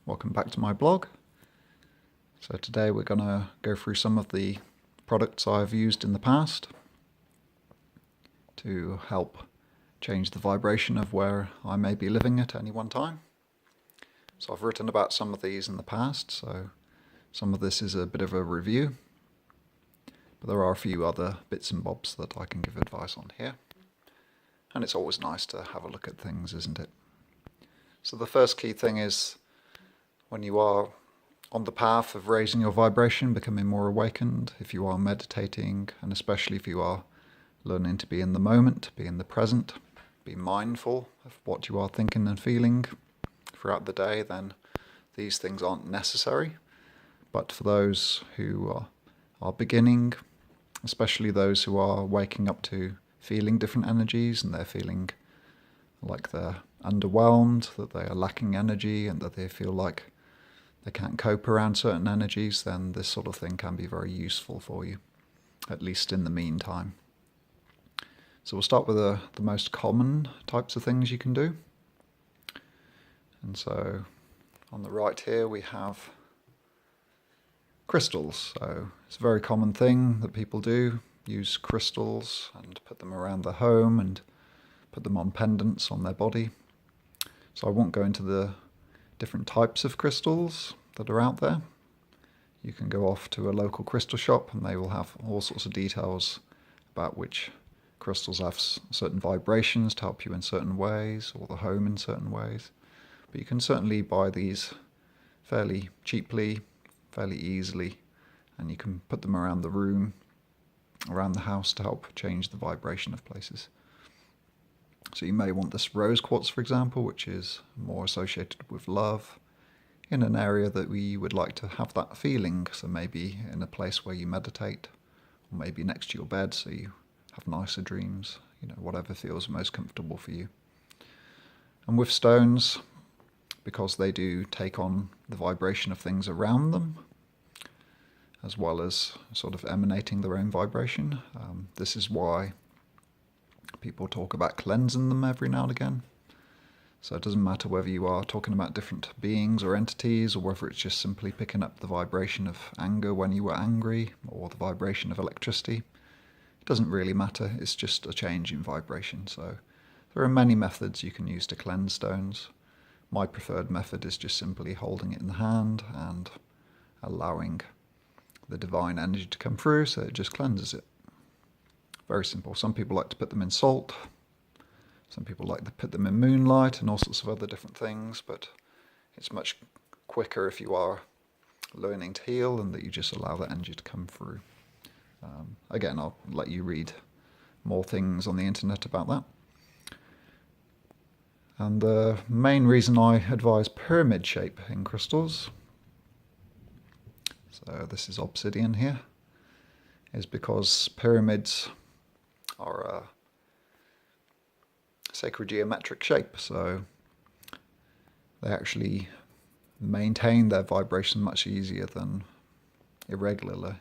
welcome back to my blog. So today we're going to go through some of the products I've used in the past to help change the vibration of where I may be living at any one time. So I've written about some of these in the past, so some of this is a bit of a review, but there are a few other bits and bobs that I can give advice on here. And it's always nice to have a look at things, isn't it? So the first key thing is when you are on the path of raising your vibration, becoming more awakened, if you are meditating, and especially if you are learning to be in the moment, be in the present, be mindful of what you are thinking and feeling throughout the day, then these things aren't necessary. But for those who are beginning, especially those who are waking up to feeling different energies and they're feeling like they're underwhelmed, that they are lacking energy and that they feel like they can't cope around certain energies, then this sort of thing can be very useful for you, at least in the meantime. So we'll start with the most common types of things you can do. And so on the right here we have crystals. So it's a very common thing that people do, use crystals and put them around their home and put them on pendants on their body. So I won't go into the different types of crystals that are out there. You can go off to a local crystal shop and they will have all sorts of details about which crystals have certain vibrations to help you in certain ways, or the home in certain ways. But you can certainly buy these fairly cheaply, fairly easily, and you can put them around the room, around the house to help change the vibration of places. So you may want this rose quartz, for example, which is more associated with love, in an area that we would like to have that feeling. So maybe in a place where you meditate, or maybe next to your bed so you have nicer dreams, whatever feels most comfortable for you. And with stones, because they do take on the vibration of things around them, as well as sort of emanating their own vibration. This is why people talk about cleansing them every now and again. So it doesn't matter whether you are talking about different beings or entities, or whether it's just simply picking up the vibration of anger when you were angry, or the vibration of electricity. It doesn't really matter, it's just a change in vibration. So there are many methods you can use to cleanse stones. My preferred method is just simply holding it in the hand and allowing the divine energy to come through, so it just cleanses it. Very simple. Some people like to put them in salt, some people like to put them in moonlight and all sorts of other different things, but it's much quicker if you are learning to heal and that you just allow that energy to come through. Again, I'll let you read more things on the internet about that. And the main reason I advise pyramid shape in crystals, so this is obsidian here, is because pyramids are a sacred geometric shape, so they actually maintain their vibration much easier than irregularly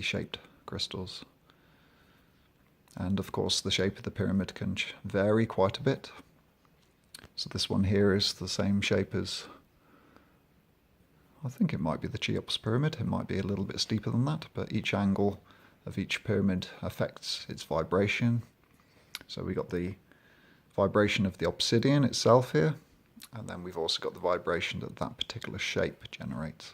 shaped crystals. And of course the shape of the pyramid can vary quite a bit. So this one here is the same shape as, I think it might be the Cheops pyramid. It might be a little bit steeper than that, but each angle of each pyramid affects its vibration. So we got the vibration of the obsidian itself here, and then we've also got the vibration that that particular shape generates.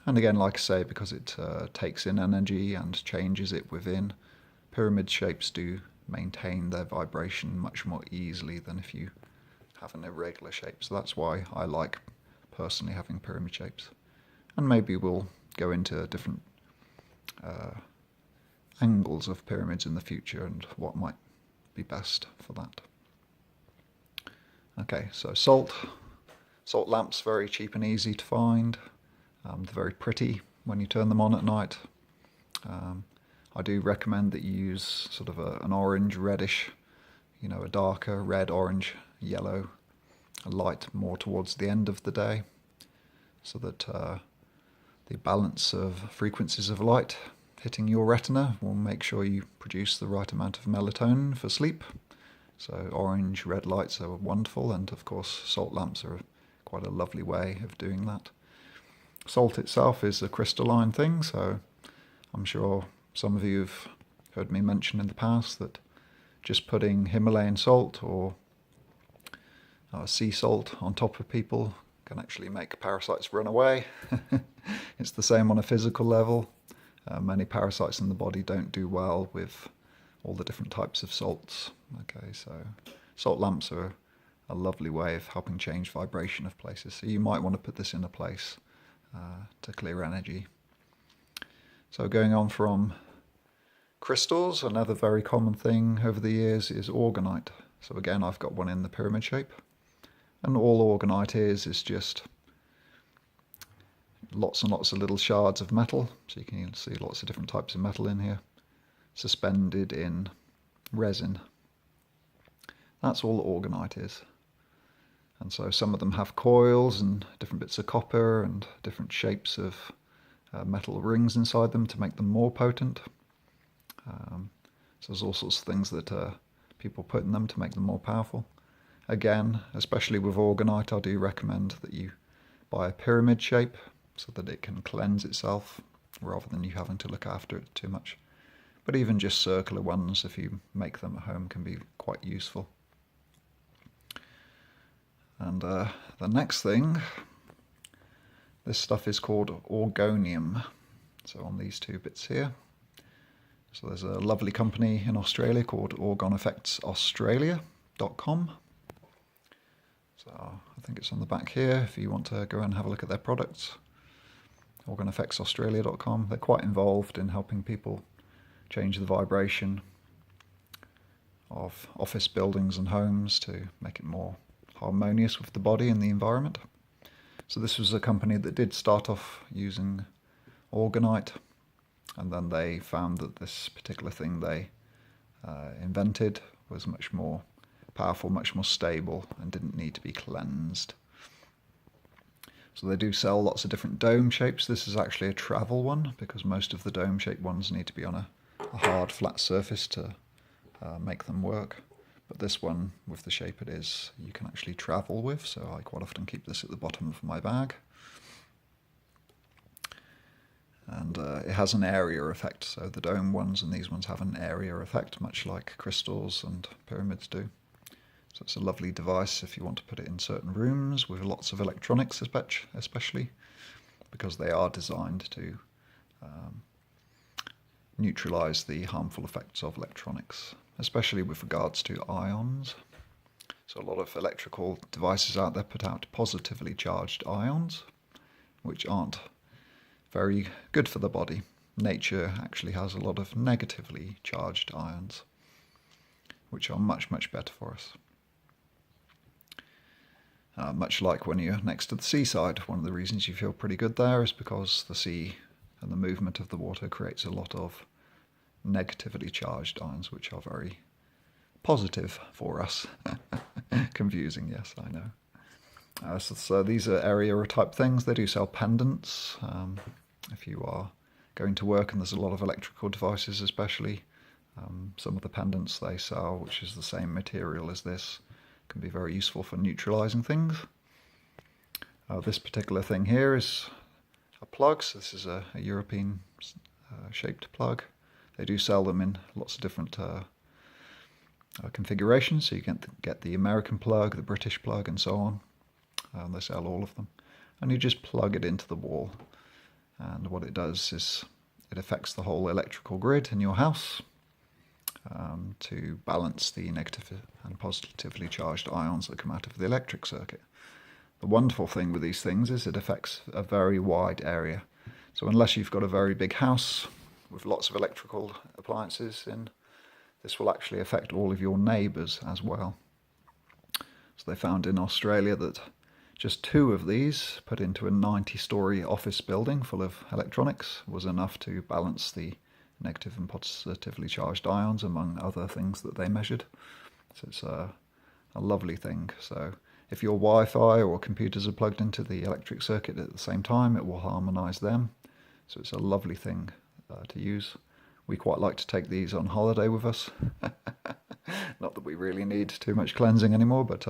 And again, like I say, because it takes in energy and changes it within, pyramid shapes do maintain their vibration much more easily than if you have an irregular shape. So that's why I like personally having pyramid shapes. And maybe we'll go into different angles of pyramids in the future and what might be best for that. Okay, so salt lamps, very cheap and easy to find. They're very pretty when you turn them on at night. I do recommend that you use sort of an orange reddish, a darker red, orange, yellow light more towards the end of the day, so that the balance of frequencies of light hitting your retina will make sure you produce the right amount of melatonin for sleep, So orange, red lights are wonderful, and of course salt lamps are quite a lovely way of doing that. Salt itself is a crystalline thing, so I'm sure some of you have heard me mention in the past that just putting Himalayan salt or sea salt on top of people can actually make parasites run away. It's the same on a physical level. Many parasites in the body don't do well with all the different types of salts. Okay, so salt lamps are a lovely way of helping change vibration of places. So you might want to put this in a place to clear energy. So going on from crystals, another very common thing over the years is Orgonite. So again, I've got one in the pyramid shape. And all Orgonite is just lots and lots of little shards of metal. So you can see lots of different types of metal in here, suspended in resin. That's all Orgonite is. And so some of them have coils and different bits of copper and different shapes of metal rings inside them to make them more potent. So there's all sorts of things that people put in them to make them more powerful. Again, especially with Orgonite, I do recommend that you buy a pyramid shape so that it can cleanse itself rather than you having to look after it too much. But even just circular ones, if you make them at home, can be quite useful. And the next thing, this stuff is called Orgoneum. So on these two bits here. So there's a lovely company in Australia called orgoneffectsaustralia.com. So I think it's on the back here if you want to go and have a look at their products. Orgoneffectsaustralia.com. They're quite involved in helping people change the vibration of office buildings and homes to make it more harmonious with the body and the environment. So this was a company that did start off using Orgonite, and then they found that this particular thing they invented was much more powerful, much more stable, and didn't need to be cleansed. So they do sell lots of different dome shapes. This is actually a travel one, because most of the dome shaped ones need to be on a hard flat surface to make them work. But this one, with the shape it is, you can actually travel with, so I quite often keep this at the bottom of my bag. And it has an area effect, so the dome ones and these ones have an area effect, much like crystals and pyramids do. So it's a lovely device if you want to put it in certain rooms with lots of electronics, especially, because they are designed to neutralise the harmful effects of electronics, especially with regards to ions. So a lot of electrical devices out there put out positively charged ions, which aren't very good for the body. Nature actually has a lot of negatively charged ions, which are much, much better for us. Much like when you're next to the seaside, one of the reasons you feel pretty good there is because the sea and the movement of the water creates a lot of negatively charged ions, which are very positive for us. Confusing, yes, I know. So these are area type things. They do sell pendants. If you are going to work and there's a lot of electrical devices, especially, some of the pendants they sell, which is the same material as this, can be very useful for neutralizing things. This particular thing here is a plug. So this is a European shaped plug. They do sell them in lots of different configurations. So you can get the American plug, the British plug, and so on. They sell all of them. And you just plug it into the wall. And what it does is it affects the whole electrical grid in your house to balance the negative and positively charged ions that come out of the electric circuit. The wonderful thing with these things is it affects a very wide area. So unless you've got a very big house with lots of electrical appliances in, this will actually affect all of your neighbours as well. So they found in Australia that just 2 of these put into a 90-storey office building full of electronics was enough to balance the negative and positively charged ions, among other things that they measured. So it's a lovely thing. So if your Wi-Fi or computers are plugged into the electric circuit at the same time, it will harmonise them. So it's a lovely thing to use. We quite like to take these on holiday with us. Not that we really need too much cleansing anymore, but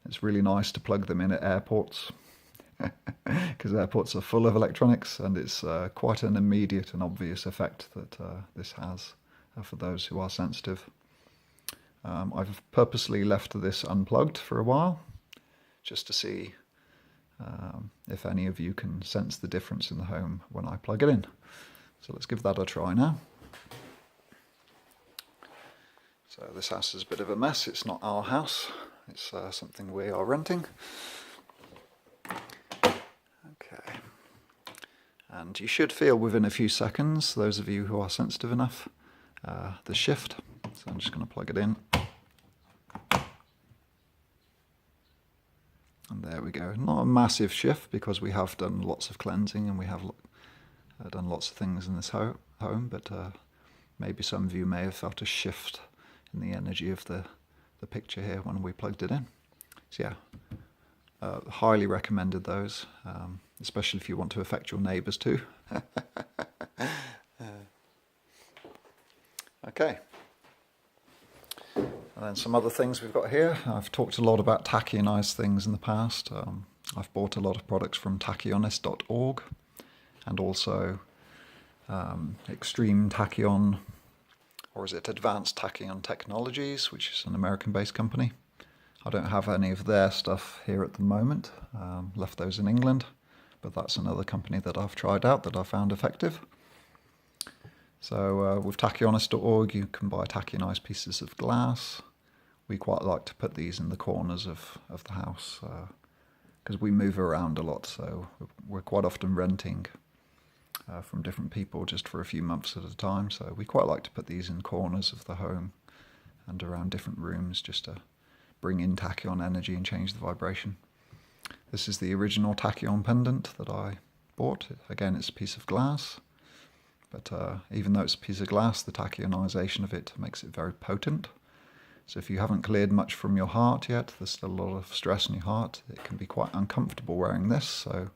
it's really nice to plug them in at airports, because airports are full of electronics, and it's quite an immediate and obvious effect that this has for those who are sensitive. I've purposely left this unplugged for a while, just to see if any of you can sense the difference in the home when I plug it in. So let's give that a try now. So this house is a bit of a mess. It's not our house, it's something we are renting. Okay, and you should feel within a few seconds, those of you who are sensitive enough, the shift. So I'm just going to plug it in. And there we go. Not a massive shift, because we have done lots of cleansing and we have done lots of things in this home, but maybe some of you may have felt a shift in the energy of the picture here when we plugged it in. So yeah, highly recommended those, especially if you want to affect your neighbours too. Okay. And then some other things we've got here. I've talked a lot about tachyonized things in the past. I've bought a lot of products from tachyon.org, and also Extreme Tachyon, or is it Advanced Tachyon Technologies, which is an American-based company. I don't have any of their stuff here at the moment, left those in England, but that's another company that I've tried out that I found effective. So with tachyon.org you can buy tachyonized pieces of glass. We quite like to put these in the corners of the house, because we move around a lot, so we're quite often renting from different people just for a few months at a time, so we quite like to put these in corners of the home and around different rooms, just to bring in tachyon energy and change the vibration. This is the original tachyon pendant that I bought. Again, it's a piece of glass, but even though it's a piece of glass, the tachyonization of it makes it very potent. So if you haven't cleared much from your heart yet, there's still a lot of stress in your heart, it can be quite uncomfortable wearing this, so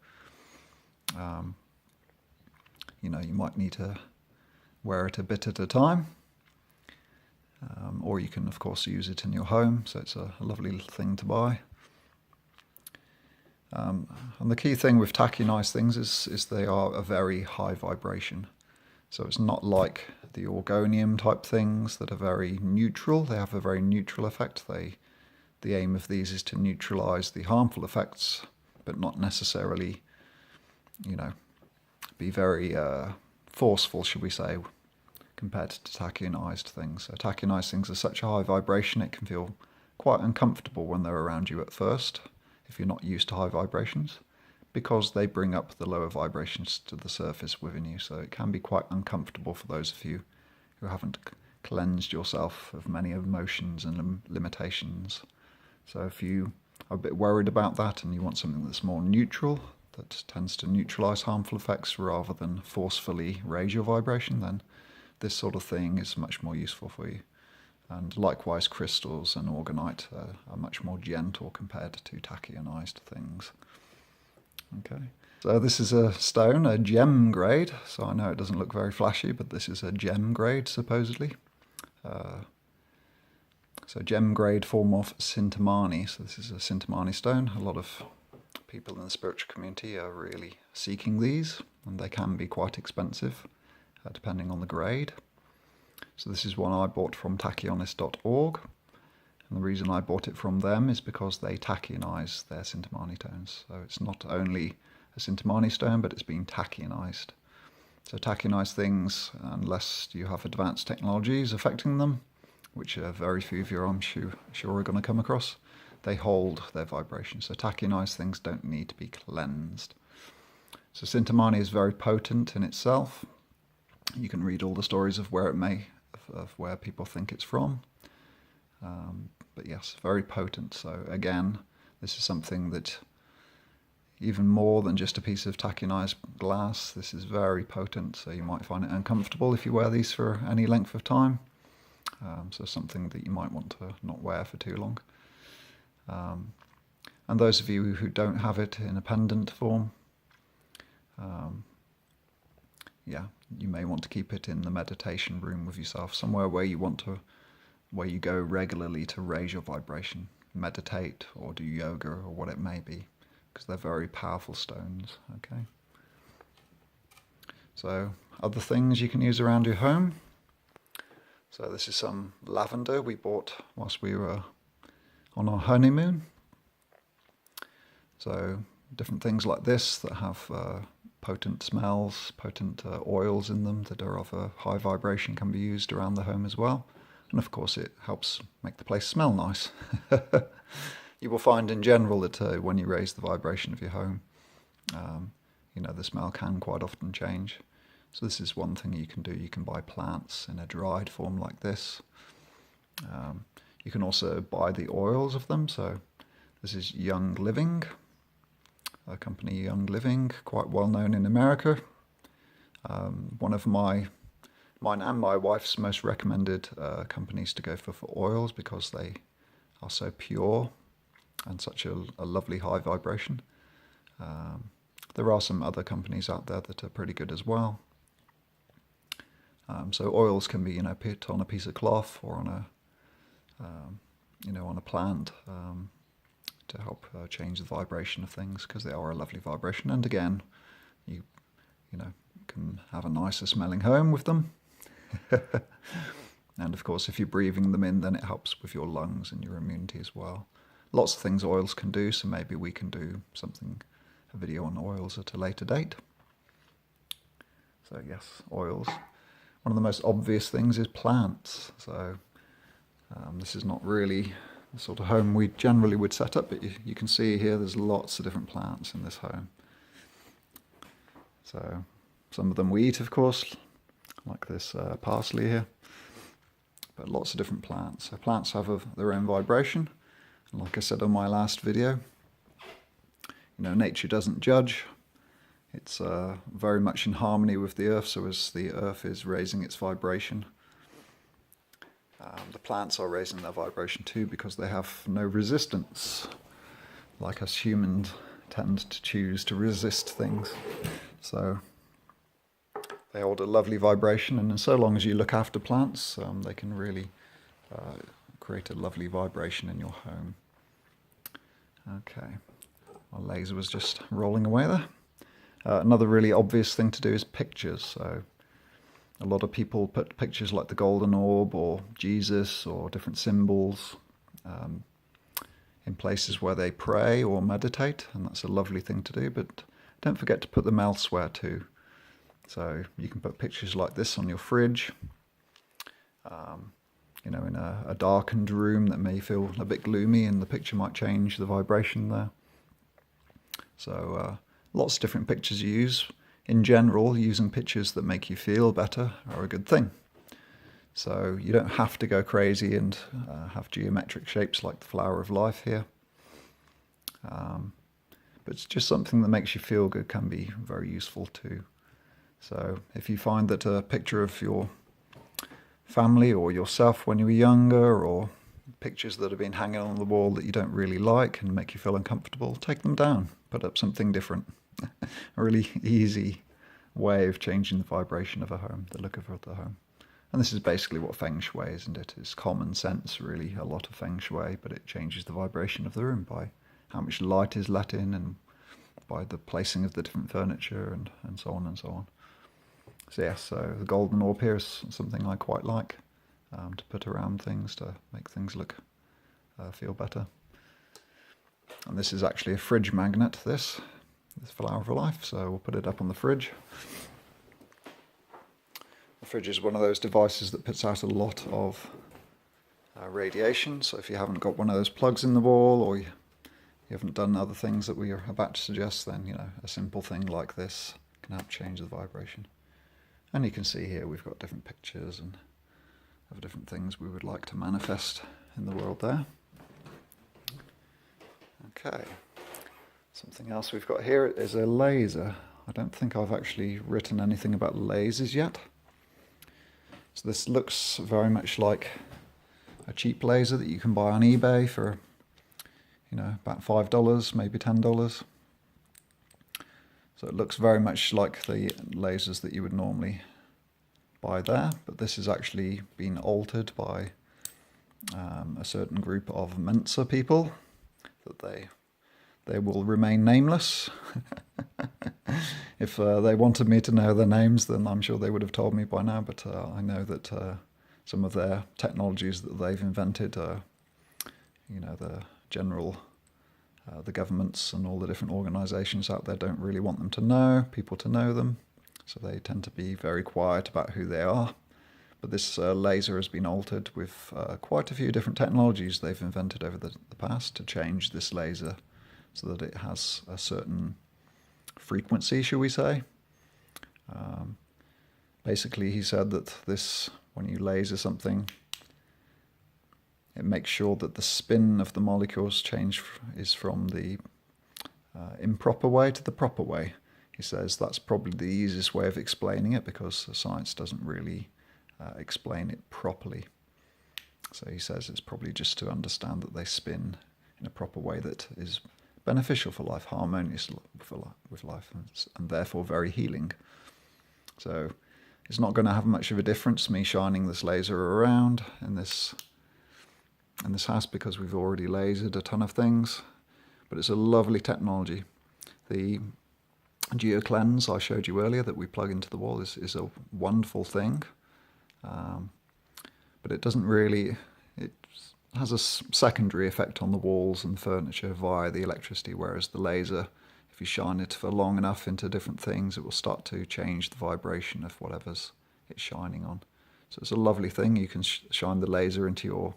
you know, you might need to wear it a bit at a time, or you can of course use it in your home, so it's a lovely thing to buy. And the key thing with tachyonized things is they are a very high vibration. So it's not like the Orgoneum type things that are very neutral. They have a very neutral effect. The aim of these is to neutralize the harmful effects, but not necessarily, you know, be very forceful, should we say, compared to tachyonized things. So tachyonized things are such a high vibration, it can feel quite uncomfortable when they're around you at first, if you're not used to high vibrations, because they bring up the lower vibrations to the surface within you. So it can be quite uncomfortable for those of you who haven't cleansed yourself of many emotions and limitations. So if you are a bit worried about that and you want something that's more neutral, that tends to neutralize harmful effects rather than forcefully raise your vibration, then this sort of thing is much more useful for you. And likewise, crystals and orgonite are much more gentle compared to tachyonized things. Okay, so this is a stone, a gem grade, so I know it doesn't look very flashy, but this is a gem grade supposedly. So gem grade form of Cintamani, so this is a Cintamani stone. A lot of people in the spiritual community are really seeking these, and they can be quite expensive depending on the grade. So this is one I bought from tachyon.org, and the reason I bought it from them is because they tachyonize their Cintamani stones. So it's not only a Cintamani stone, but it's been tachyonized. So tachyonized things, unless you have advanced technologies affecting them, which very few of you, I'm sure are going to come across, they hold their vibration. So tachyonized things don't need to be cleansed. So Cintamani is very potent in itself. You can read all the stories of where where people think it's from. But yes, very potent. So again, this is something that, even more than just a piece of tachyonized glass, this is very potent. So you might find it uncomfortable if you wear these for any length of time. So something that you might want to not wear for too long. And those of you who don't have it in a pendant form, yeah, you may want to keep it in the meditation room with yourself, somewhere where you go regularly to raise your vibration, meditate or do yoga or what it may be, because they're very powerful stones. Okay. So other things you can use around your home. So this is some lavender we bought whilst we were on our honeymoon. So different things like this that have potent smells, potent oils in them that are of a high vibration can be used around the home as well. And of course it helps make the place smell nice. You will find in general that when you raise the vibration of your home, the smell can quite often change. So this is one thing you can do. You can buy plants in a dried form like this. You can also buy the oils of them. So this is Young Living, a company Young Living, quite well known in America. One of mine and my wife's most recommended companies to go for oils, because they are so pure and such a lovely high vibration. There are some other companies out there that are pretty good as well. So oils can be, put on a piece of cloth or on a plant to help change the vibration of things, because they are a lovely vibration. And again, you can have a nicer smelling home with them. And of course, if you're breathing them in, then it helps with your lungs and your immunity as well. Lots of things oils can do, so maybe we can do a video on oils at a later date. So yes, oils. One of the most obvious things is plants. So this is not really the sort of home we generally would set up, but you can see here there's lots of different plants in this home. So some of them we eat, of course, like this parsley here, but lots of different plants. So plants have their own vibration, and like I said on my last video, nature doesn't judge. It's very much in harmony with the earth, so as the earth is raising its vibration, the plants are raising their vibration too, because they have no resistance, like us humans tend to choose to resist things. So they hold a lovely vibration, and so long as you look after plants, they can really create a lovely vibration in your home. Okay, our laser was just rolling away there. Another really obvious thing to do is pictures. So a lot of people put pictures like the golden orb or Jesus or different symbols in places where they pray or meditate, and that's a lovely thing to do, but don't forget to put them elsewhere too. So you can put pictures like this on your fridge, in a darkened room that may feel a bit gloomy, and the picture might change the vibration there. So lots of different pictures you use. In general, using pictures that make you feel better are a good thing. So you don't have to go crazy and have geometric shapes like the flower of life here. But it's just something that makes you feel good can be very useful too. So if you find that a picture of your family or yourself when you were younger, or pictures that have been hanging on the wall that you don't really like and make you feel uncomfortable, take them down, put up something different. A really easy way of changing the vibration of a home, the look of the home. And this is basically what Feng Shui is, isn't it? It's common sense, really, a lot of Feng Shui, but it changes the vibration of the room by how much light is let in and by the placing of the different furniture and so on and so on. So yes, so the golden orb here is something I quite like to put around things to make things feel better. And this is actually a fridge magnet, this flower of life, so we'll put it up on the fridge. The fridge is one of those devices that puts out a lot of radiation, so if you haven't got one of those plugs in the wall, or you haven't done other things that we are about to suggest, then a simple thing like this can help change the vibration. And you can see here we've got different pictures and of different things we would like to manifest in the world there. Okay. Something else we've got here is a laser. I don't think I've actually written anything about lasers yet. So this looks very much like a cheap laser that you can buy on eBay for, about $5, maybe $10. So it looks very much like the lasers that you would normally buy there, but this has actually been altered by a certain group of Mensa people, that they will remain nameless. If they wanted me to know their names, then I'm sure they would have told me by now, but I know that some of their technologies that they've invented, the general, the governments and all the different organisations out there don't really want people to know them, so they tend to be very quiet about who they are. But this laser has been altered with quite a few different technologies they've invented over the past to change this laser so that it has a certain frequency, shall we say. Basically, he said that when you laser something, it makes sure that the spin of the molecules is from the improper way to the proper way. He says that's probably the easiest way of explaining it, because science doesn't really explain it properly. So he says it's probably just to understand that they spin in a proper way that is beneficial for life, harmonious with life, and therefore very healing. So it's not going to have much of a difference me shining this laser around in this house, because we've already lasered a ton of things. But it's a lovely technology. The GeoCleanse I showed you earlier that we plug into the wall is a wonderful thing. But it doesn't really, it has a secondary effect on the walls and furniture via the electricity, whereas the laser, if you shine it for long enough into different things, it will start to change the vibration of whatever's it's shining on. So it's a lovely thing. You can shine the laser into your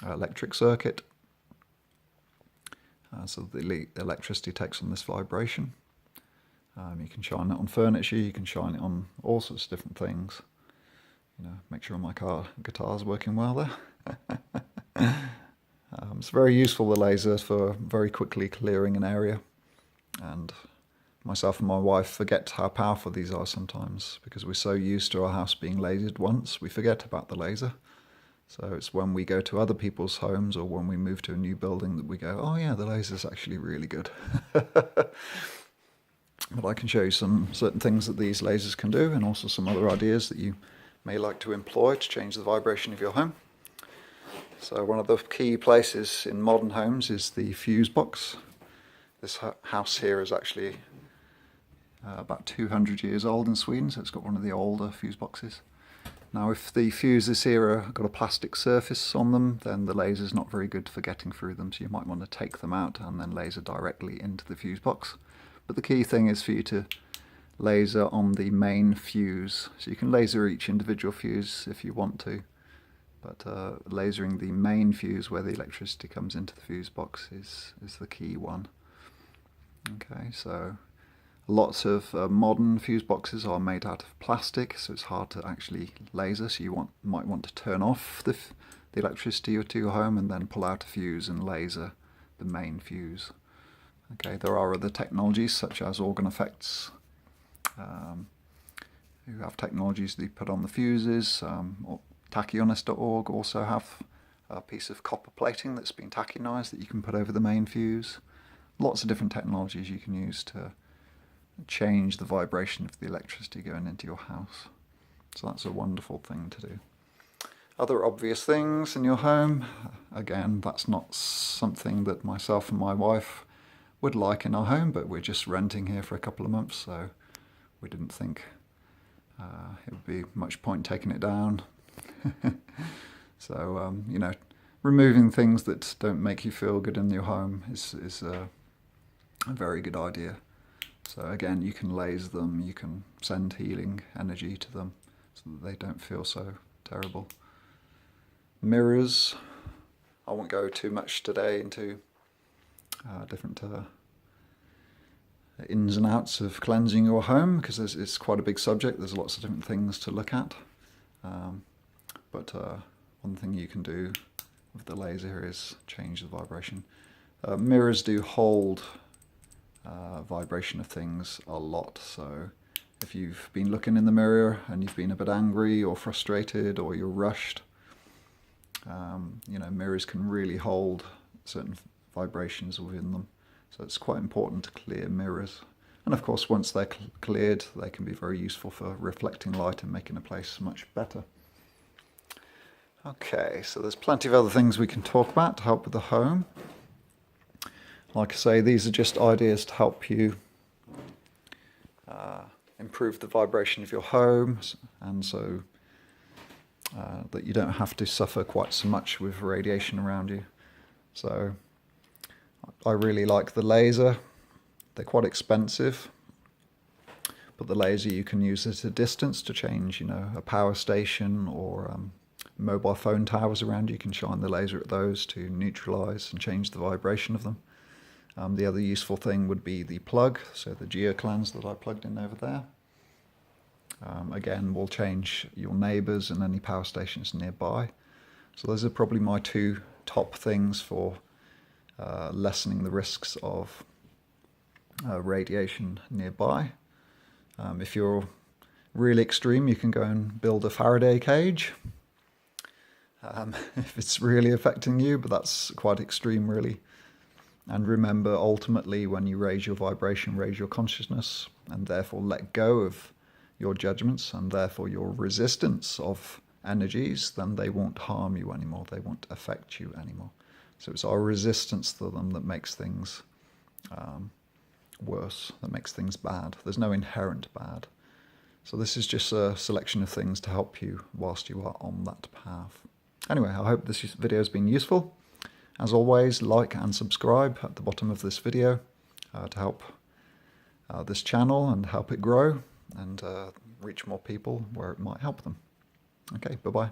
electric circuit, so the electricity takes on this vibration. You can shine it on furniture, you can shine it on all sorts of different things. Make sure my guitar's working well there. It's very useful, the laser, for very quickly clearing an area. And myself and my wife forget how powerful these are sometimes, because we're so used to our house being lasered once, we forget about the laser. So it's when we go to other people's homes or when we move to a new building that we go, oh yeah, the laser's actually really good. But I can show you some certain things that these lasers can do, and also some other ideas that you may like to employ to change the vibration of your home. So one of the key places in modern homes is the fuse box. This house here is actually about 200 years old in Sweden, so it's got one of the older fuse boxes. Now, if the fuses here have got a plastic surface on them, then the laser's not very good for getting through them, so you might want to take them out and then laser directly into the fuse box. But the key thing is for you to laser on the main fuse. So you can laser each individual fuse if you want to, but lasering the main fuse where the electricity comes into the fuse box is the key one. Okay, so lots of modern fuse boxes are made out of plastic, so it's hard to actually laser, so you might want to turn off the electricity to your home and then pull out a fuse and laser the main fuse. Okay, there are other technologies such as organ effects, who have technologies that you put on the fuses. Tachyon.org also have a piece of copper plating that's been tachyonized that you can put over the main fuse. Lots of different technologies you can use to change the vibration of the electricity going into your house. So that's a wonderful thing to do. Other obvious things in your home, again, that's not something that myself and my wife would like in our home, but we're just renting here for a couple of months, so we didn't think it would be much point taking it down. So, removing things that don't make you feel good in your home is a very good idea. So again, you can laser them, you can send healing energy to them so that they don't feel so terrible. Mirrors. I won't go too much today into different ins and outs of cleansing your home, because it's quite a big subject. There's lots of different things to look at. But one thing you can do with the laser here is change the vibration. Mirrors do hold vibration of things a lot, so if you've been looking in the mirror and you've been a bit angry or frustrated or you're rushed, mirrors can really hold certain vibrations within them, so it's quite important to clear mirrors. And of course, once they're cleared, they can be very useful for reflecting light and making a place much better. Okay, so there's plenty of other things we can talk about to help with the home. Like I say, these are just ideas to help you improve the vibration of your home, and so that you don't have to suffer quite so much with radiation around you. So I really like the laser. They're quite expensive, but the laser you can use at a distance to change, a power station or mobile phone towers around you. You can shine the laser at those to neutralise and change the vibration of them. The other useful thing would be the plug, so the geoclans that I plugged in over there. Again, will change your neighbours and any power stations nearby. So those are probably my two top things for lessening the risks of radiation nearby. If you're really extreme, you can go and build a Faraday cage if it's really affecting you, but that's quite extreme really. And remember, ultimately, when you raise your vibration, raise your consciousness, and therefore let go of your judgments and therefore your resistance of energies, then they won't harm you anymore, they won't affect you anymore. So it's our resistance to them that makes things worse, that makes things bad. There's no inherent bad. So this is just a selection of things to help you whilst you are on that path. Anyway, I hope this video has been useful. As always, like and subscribe at the bottom of this video to help this channel and help it grow and reach more people where it might help them. Okay, bye-bye.